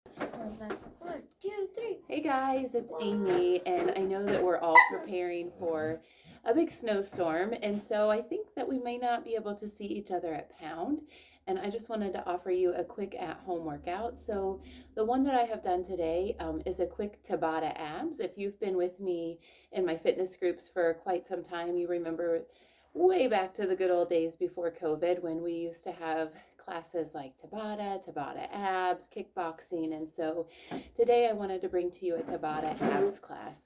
One, two, three. Hey guys, it's Amy, and I know that we're all preparing for a big snowstorm, and so I think that we may not be able to see each other at Pound, and I just wanted to offer you a quick at-home workout. So the one that I have done today is a quick Tabata Abs. If you've been with me in my fitness groups for quite some time, you remember way back to the good old days before COVID when we used to have classes like Tabata Abs, kickboxing, and so today I wanted to bring to you a Tabata Abs class.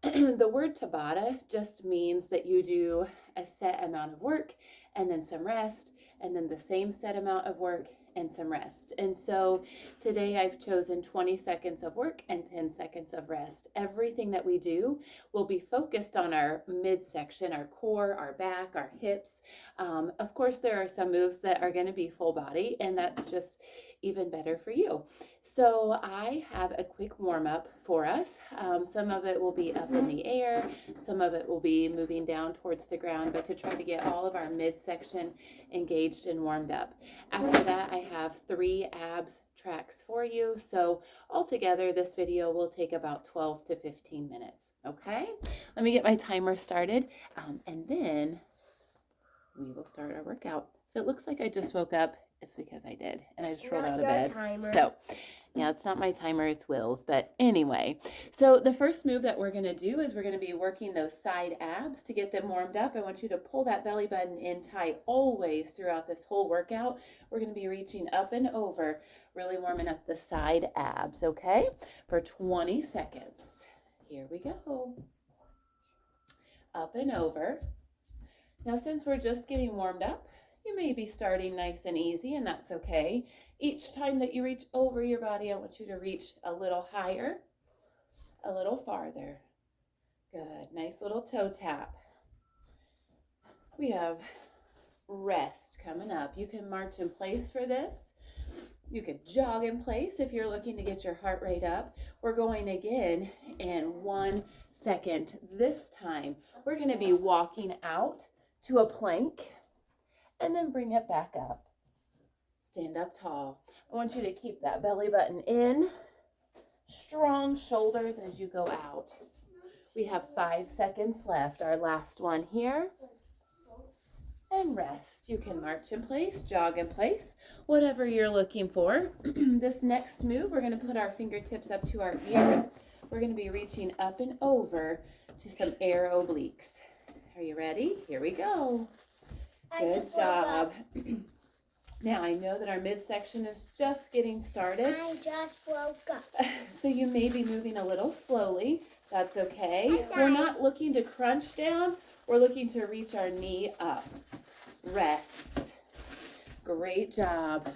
The word Tabata just means that you do a set amount of work and then some rest, and then the same set amount of work and some rest. And so today I've chosen 20 seconds of work and 10 seconds of rest. Everything that we do will be focused on our midsection, our core, our back, our hips. Of course, there are some moves that are going to be full body, and that's just even better for you. So I have a quick warm up for us. Some of it will be up in the air, some of it will be moving down towards the ground, but to try to get all of our midsection engaged and warmed up. After that, I have 3 abs tracks for you. So altogether, this video will take about 12 to 15 minutes. Okay, let me get my timer started, and then we will start our workout. If it looks like I just woke up, it's because I did, and I just rolled out of bed. Timer. So, yeah, it's not my timer, it's Will's. But anyway, so the first move that we're going to do is we're going to be working those side abs to get them warmed up. I want you to pull that belly button in tight always throughout this whole workout. We're going to be reaching up and over, really warming up the side abs, okay, for 20 seconds. Here we go. Up and over. Now, since we're just getting warmed up, you may be starting nice and easy, and that's okay. Each time that you reach over your body, I want you to reach a little higher, a little farther. Good. Nice little toe tap. We have rest coming up. You can march in place for this. You could jog in place if you're looking to get your heart rate up. We're going again in 1 second. This time, we're going to be walking out to a plank and then bring it back up. Stand up tall. I want you to keep that belly button in, strong shoulders as you go out. We have 5 seconds left. Our last one here. And rest. You can march in place, jog in place, whatever you're looking for. This next move, we're going to put our fingertips up to our ears. We're going to be reaching up and over to some air obliques. Are you ready? Here we go. Good job. Now, I know that our midsection is just getting started. I just woke up. So you may be moving a little slowly. That's okay. We're not looking to crunch down. We're looking to reach our knee up. Rest. Great job.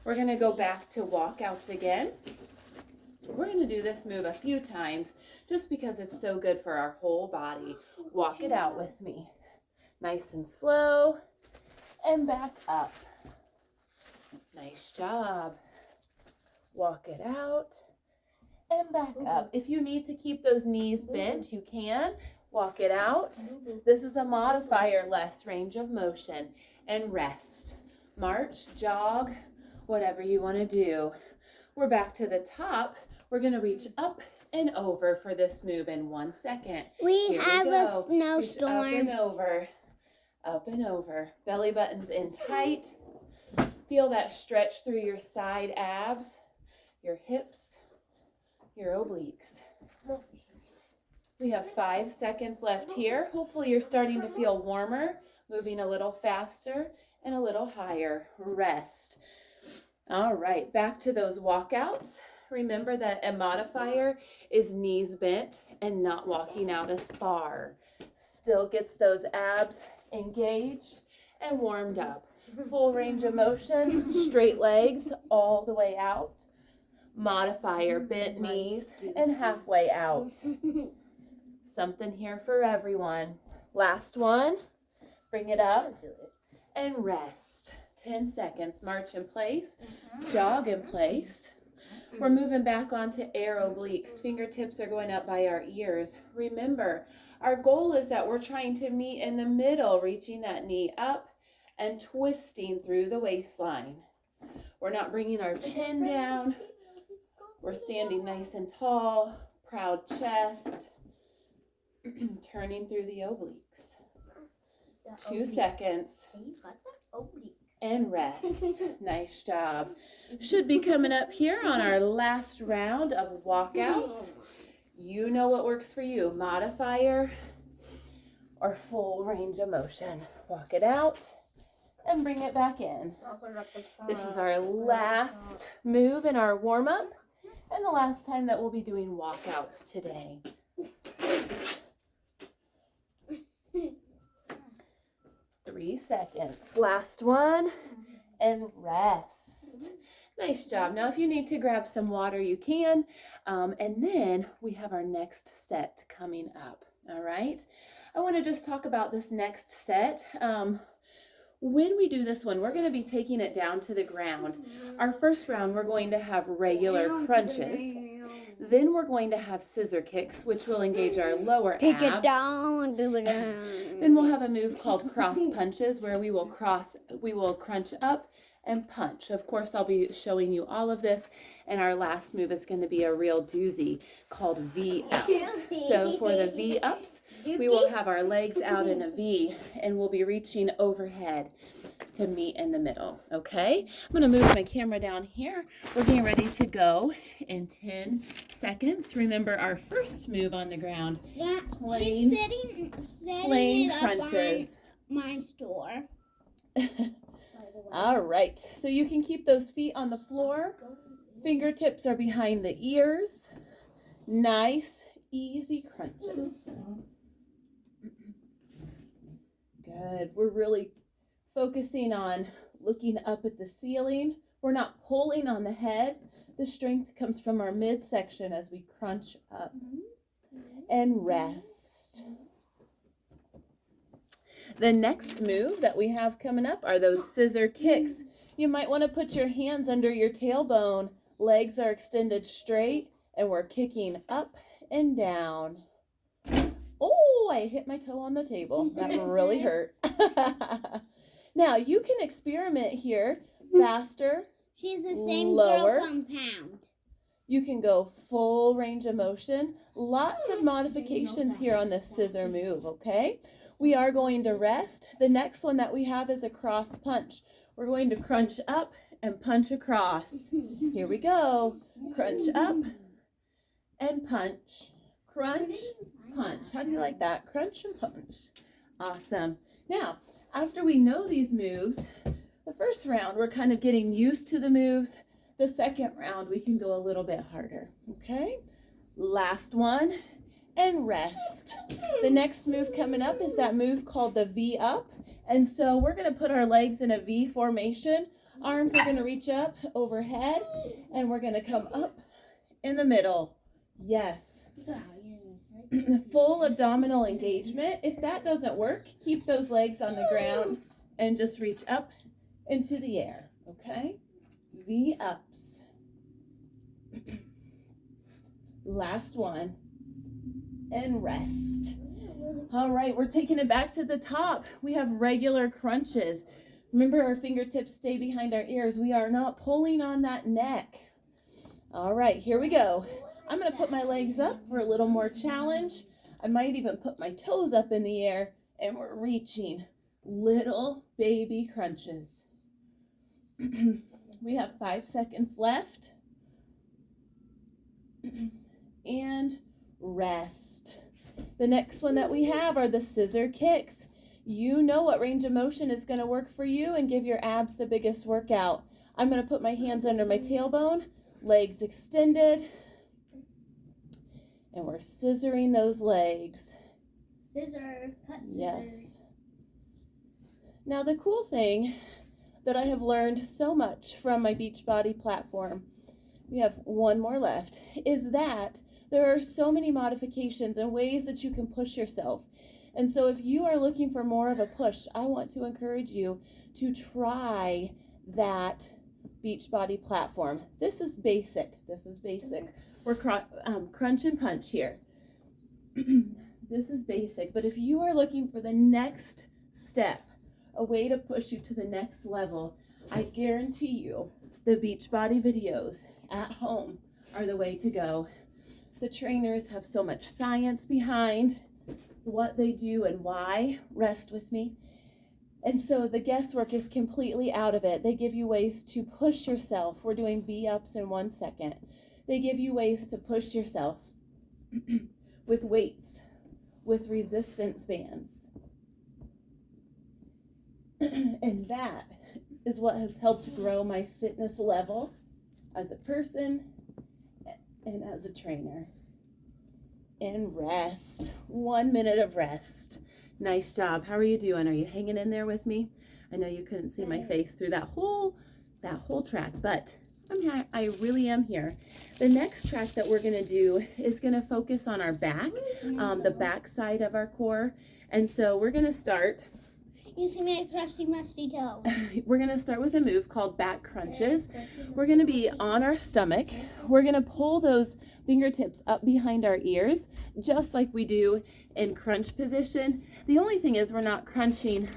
We're going to go back to walkouts again. We're going to do this move a few times just because it's so good for our whole body. Walk it out with me. Nice and slow, and back up. Nice job. Walk it out, and back up. If you need to keep those knees bent, you can. Walk it out. This is a modifier, less range of motion, and rest. March, jog, whatever you want to do. We're back to the top. We're going to reach up and over for this move in 1 second. We have a snowstorm. Up and over. Up and over. Belly buttons in tight. Feel that stretch through your side abs, your hips, your obliques. We have 5 seconds left here. Hopefully you're starting to feel warmer, moving a little faster and a little higher. Rest. All right, back to those walkouts. Remember that a modifier is knees bent and not walking out as far. Still gets those abs engaged and warmed up. Full range of motion, straight legs all the way out. Modifier, bent knees and halfway out. Something here for everyone. Last one. Bring it up and rest. 10 seconds. March in place. Jog in place. We're moving back onto air obliques. Fingertips are going up by our ears. Remember, our goal is that we're trying to meet in the middle, reaching that knee up and twisting through the waistline. We're not bringing our chin down. We're standing nice and tall, proud chest, turning through the obliques. 2 seconds. And rest. Nice job. Should be coming up here on our last round of walkouts. You know what works for you, modifier or full range of motion. Walk it out and bring it back in. This is our last move in our warm-up and the last time that we'll be doing walkouts today. 3 seconds. Last one and rest. Nice job. Now if you need to grab some water, you can. And then we have our next set coming up. All right. I want to just talk about this next set. When we do this one, we're going to be taking it down to the ground. Our first round, we're going to have regular crunches. Then we're going to have scissor kicks, which will engage our lower abs. Take it down, do it down. Then we'll have a move called cross punches, where we will crunch up and punch. Of course, I'll be showing you all of this. And our last move is going to be a real doozy called V-ups. So for the V-ups, we will have our legs out in a V, and we'll be reaching overhead to meet in the middle, okay? I'm going to move my camera down here. We're getting ready to go in 10 seconds. Remember our first move on the ground. Yeah, plain, she's setting plain it crunches. Up on my store. All right, so you can keep those feet on the floor. Fingertips are behind the ears. Nice, easy crunches. Good. We're really focusing on looking up at the ceiling. We're not pulling on the head. The strength comes from our midsection as we crunch up and rest. The next move that we have coming up are those scissor kicks. You might want to put your hands under your tailbone. Legs are extended straight, and we're kicking up and down. Oh, I hit my toe on the table. That really hurt. Now, you can experiment here. Faster, She's the same lower. girl from Pound. You can go full range of motion. Lots of modifications here on this scissor move, okay? We are going to rest. The next one that we have is a cross punch. We're going to crunch up and punch across. Here we go. Crunch up and punch. Crunch, punch. How do you like that? Crunch and punch. Awesome. Now, after we know these moves, the first round, we're kind of getting used to the moves. The second round, we can go a little bit harder, okay? Last one, and rest. The next move coming up is that move called the V-up. And so we're going to put our legs in a V formation. Arms are going to reach up overhead, and we're going to come up in the middle. Yes. Full abdominal engagement. If that doesn't work, keep those legs on the ground and just reach up into the air, okay? V-ups. Last one. And rest. All right, we're taking it back to the top. We have regular crunches. Remember, our fingertips stay behind our ears. We are not pulling on that neck. All right, here we go. I'm going to put my legs up for a little more challenge. I might even put my toes up in the air, and we're reaching little baby crunches. We have 5 seconds left. And rest. The next one that we have are the scissor kicks. You know what range of motion is going to work for you and give your abs the biggest workout. I'm going to put my hands under my tailbone, legs extended, and we're scissoring those legs. Scissor, cut scissors. Yes. Now the cool thing that I have learned so much from my Beachbody platform, we have one more left, is that there are so many modifications and ways that you can push yourself. And so if you are looking for more of a push, I want to encourage you to try that Beachbody platform. This is basic. We're crunch and punch here. This is basic. But if you are looking for the next step, a way to push you to the next level, I guarantee you the Beachbody videos at home are the way to go. The trainers have so much science behind what they do and why. Rest with me. And so the guesswork is completely out of it. They give you ways to push yourself. We're doing V-ups in 1 second. They give you ways to push yourself with weights, with resistance bands. And that is what has helped grow my fitness level as a person and as a trainer. And rest. 1 minute of rest. Nice job. How are you doing? Are you hanging in there with me? I know you couldn't see my face through that whole track, but I really am here. The next track that we're going to do is going to focus on our back, the back side of our core. And so we're going to start. You see my crusty, musty toe. We're going to start with a move called back crunches. We're going to be on our stomach. We're going to pull those fingertips up behind our ears, just like we do in crunch position. The only thing is we're not crunching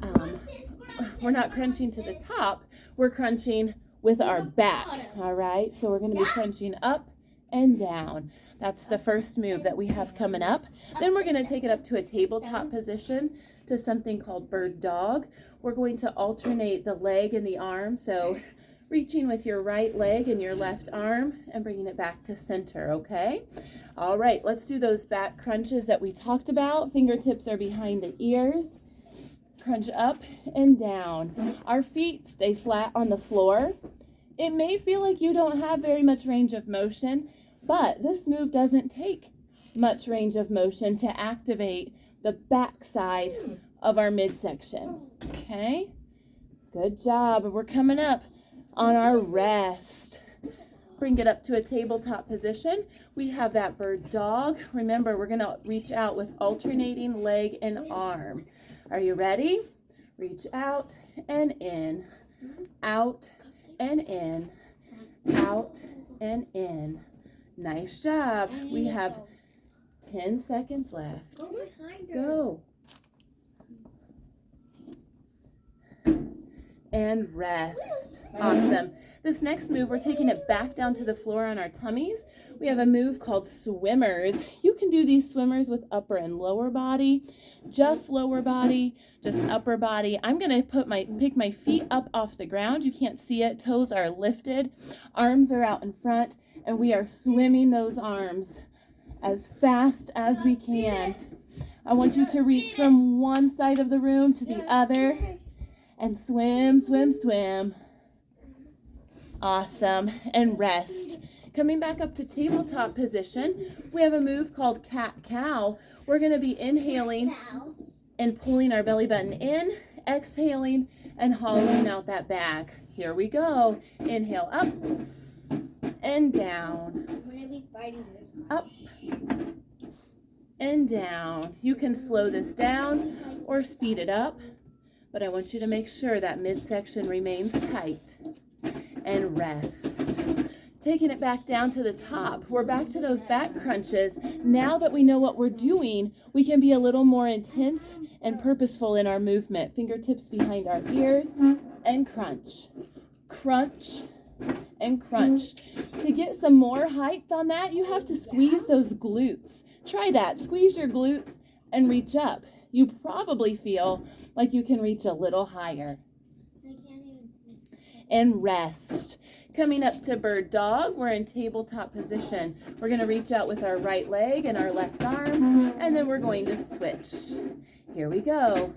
to the top. We're crunching with our back. All right, so we're going to be crunching up and down. That's the first move that we have coming up. Then we're going to take it up to a tabletop position, to something called bird dog. We're going to alternate the leg and the arm. So reaching with your right leg and your left arm and bringing it back to center, okay? All right, let's do those back crunches that we talked about. Fingertips are behind the ears. Crunch up and down. Our feet stay flat on the floor. It may feel like you don't have very much range of motion, but this move doesn't take much range of motion to activate the back side of our midsection. Okay? Good job. We're coming up on our rest. Bring it up to a tabletop position. We have that bird dog. Remember, we're going to reach out with alternating leg and arm. Are you ready? Reach out and in. Out and in. Out and in. Nice job. We have 10 seconds left. Go. And rest. Awesome. This next move, we're taking it back down to the floor on our tummies. We have a move called swimmers. You can do these swimmers with upper and lower body, just lower body, just upper body. I'm going to pick my feet up off the ground. You can't see it. Toes are lifted. Arms are out in front, and we are swimming those arms as fast as we can. I want you to reach from one side of the room to the other and swim, swim, swim. Awesome. And rest. Coming back up to tabletop position, we have a move called cat-cow. We're going to be inhaling and pulling our belly button in, exhaling and hollowing out that back. Here we go. Inhale up and down. I'm going to be fighting this. Up and down. You can slow this down or speed it up, but I want you to make sure that midsection remains tight. And rest. Taking it back down to the top. We're back to those back crunches. Now that we know what we're doing, we can be a little more intense and purposeful in our movement. Fingertips behind our ears and crunch. Crunch and crunch. To get some more height on that, you have to squeeze those glutes. Try that. Squeeze your glutes and reach up. You probably feel like you can reach a little higher. And rest. Coming up to bird dog, we're in tabletop position. We're going to reach out with our right leg and our left arm, and then we're going to switch. Here we go.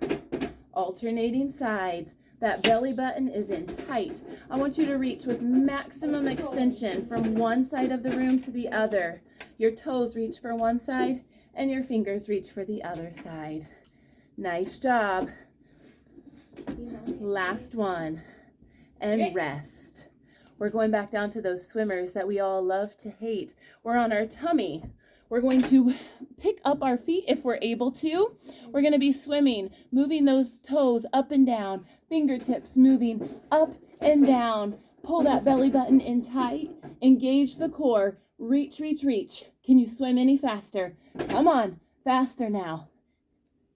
Alternating sides. That belly button is in tight. I want you to reach with maximum extension from one side of the room to the other. Your toes reach for one side, and your fingers reach for the other side. Nice job. Last one. And rest. We're going back down to those swimmers that we all love to hate. We're on our tummy. We're going to pick up our feet if we're able to. We're going to be swimming, moving those toes up and down, fingertips moving up and down. Pull that belly button in tight. Engage the core. Reach, reach, reach. Can you swim any faster? Come on, faster now.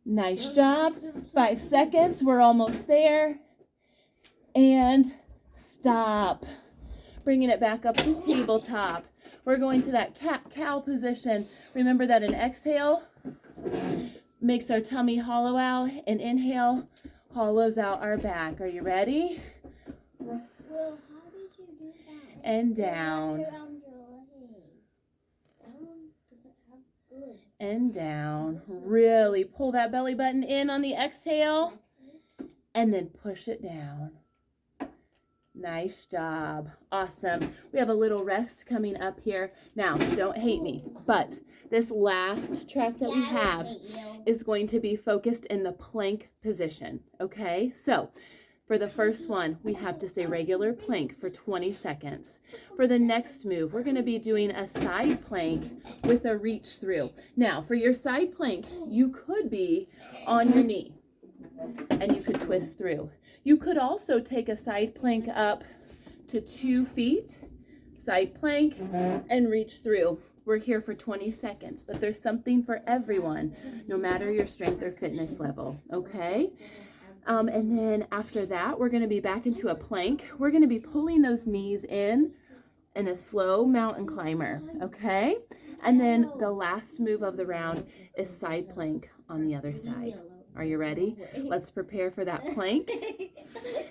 Nice job. 5 seconds. We're almost there. And stop. Bringing it back up to tabletop. We're going to that cat-cow position. Remember that an exhale makes our tummy hollow out. An inhale hollows out our back. Are you ready? Well, how did you do that? And down. And down. Really pull that belly button in on the exhale. And then push it down. Nice job. Awesome. We have a little rest coming up here. Now, don't hate me, but this last track that we have is going to be focused in the plank position. Okay, so for the first one, we have just a regular plank for 20 seconds. For the next move, we're going to be doing a side plank with a reach through. Now, for your side plank, you could be on your knee and you could twist through. You could also take a side plank up to 2 feet, side plank, and reach through. We're here for 20 seconds, but there's something for everyone, no matter your strength or fitness level, okay? And then after that, we're going to be back into a plank. We're going to be pulling those knees in a slow mountain climber, okay? And then the last move of the round is side plank on the other side. Are you ready? Let's prepare for that plank.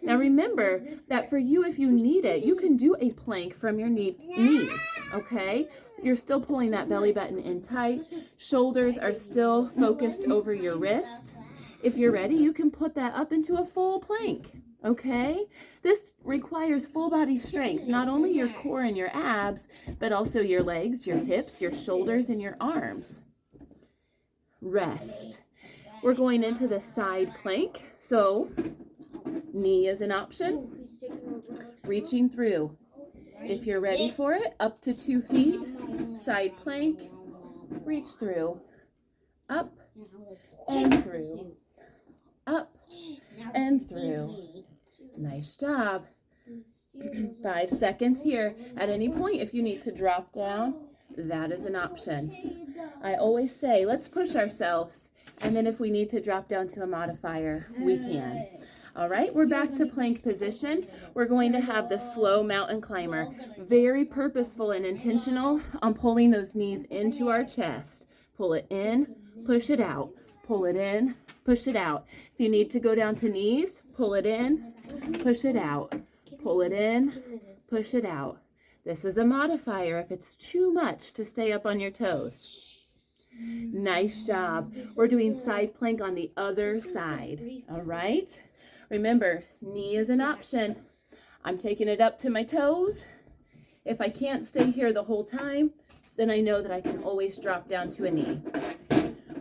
Now remember that for you, if you need it, you can do a plank from your knees, okay? You're still pulling that belly button in tight. Shoulders are still focused over your wrist. If you're ready, you can put that up into a full plank, okay? This requires full body strength, not only your core and your abs, but also your legs, your hips, your shoulders, and your arms. Rest. We're going into the side plank, so knee is an option, reaching through. If you're ready for it, up to 2 feet, side plank, reach through, up and through, up and through. Nice job. 5 seconds here. At any point, if you need to drop down, that is an option. I always say, let's push ourselves. And then if we need to drop down to a modifier, we can. All right, we're back to plank position. We're going to have the slow mountain climber. Very purposeful and intentional on pulling those knees into our chest. Pull it in, push it out. Pull it in, push it out. If you need to go down to knees, pull it in, push it out. Pull it in, push it out. This is a modifier if it's too much to stay up on your toes. Nice job. We're doing side plank on the other side. All right. Remember, knee is an option. I'm taking it up to my toes. If I can't stay here the whole time, then I know that I can always drop down to a knee.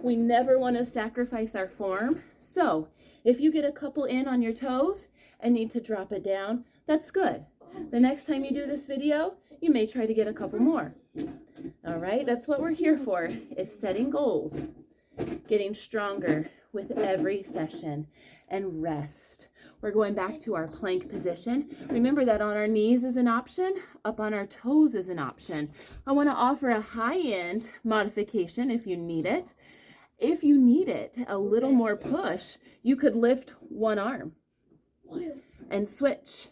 We never want to sacrifice our form. So if you get a couple in on your toes and need to drop it down, that's good. The next time you do this video, you may try to get a couple more. All right, that's what we're here for, is setting goals, getting stronger with every session, and rest. We're going back to our plank position. Remember that on our knees is an option, up on our toes is an option. I want to offer a high-end modification if you need it. If you need it, a little more push, you could lift one arm and switch.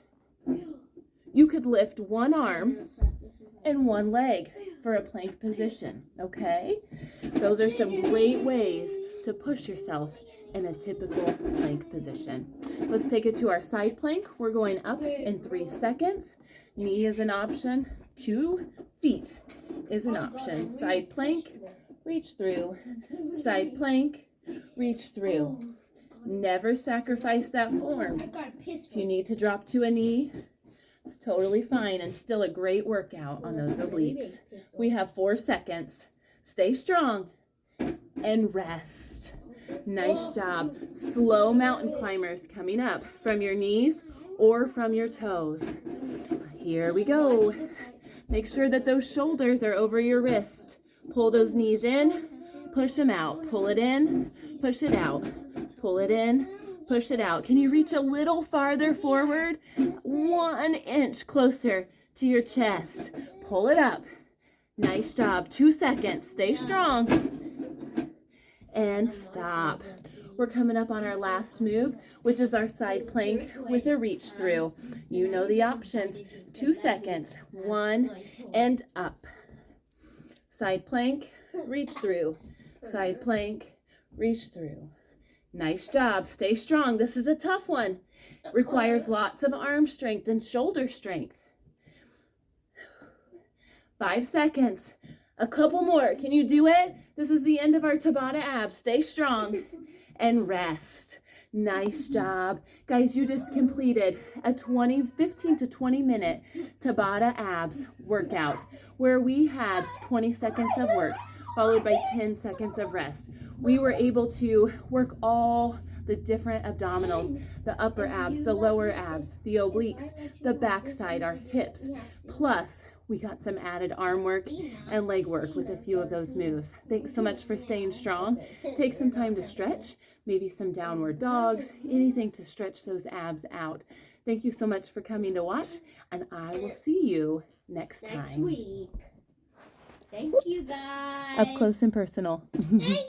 You could lift one arm and one leg for a plank position, okay? Those are some great ways to push yourself in a typical plank position. Let's take it to our side plank. We're going up in 3 seconds. Knee is an option. 2 feet is an option. Side plank, reach through. Side plank, reach through. Never sacrifice that form. If you need to drop to a knee, it's totally fine and still a great workout on those obliques. We have 4 seconds. Stay strong and rest. Nice job. Slow mountain climbers coming up from your knees or from your toes. Here we go. Make sure that those shoulders are over your wrist. Pull those knees in, push them out. Pull it in, push it out. Pull it in, push it out. Can you reach a little farther forward? 1 inch closer to your chest. Pull it up. Nice job. 2 seconds. Stay strong. And stop. we're coming up on our last move, which is our side plank with a reach through. You know the options. 2 seconds. 1 and up. Side plank, reach through. Side plank, reach through. Nice job. Stay strong. This is a tough one. Requires lots of arm strength and shoulder strength. 5 seconds. A couple more. Can you do it? This is the end of our Tabata abs. Stay strong and rest. Nice job. Guys, you just completed a 15 to 20 minute Tabata abs workout where we had 20 seconds of work followed by 10 seconds of rest. We were able to work all the different abdominals, the upper abs, the lower abs, the obliques, the backside, our hips, plus we got some added arm work and leg work with a few of those moves. Thanks so much for staying strong. Take some time to stretch, maybe some downward dogs, anything to stretch those abs out. Thank you so much for coming to watch, and I will see you next time. Next week. Thank you, guys. Up close and personal.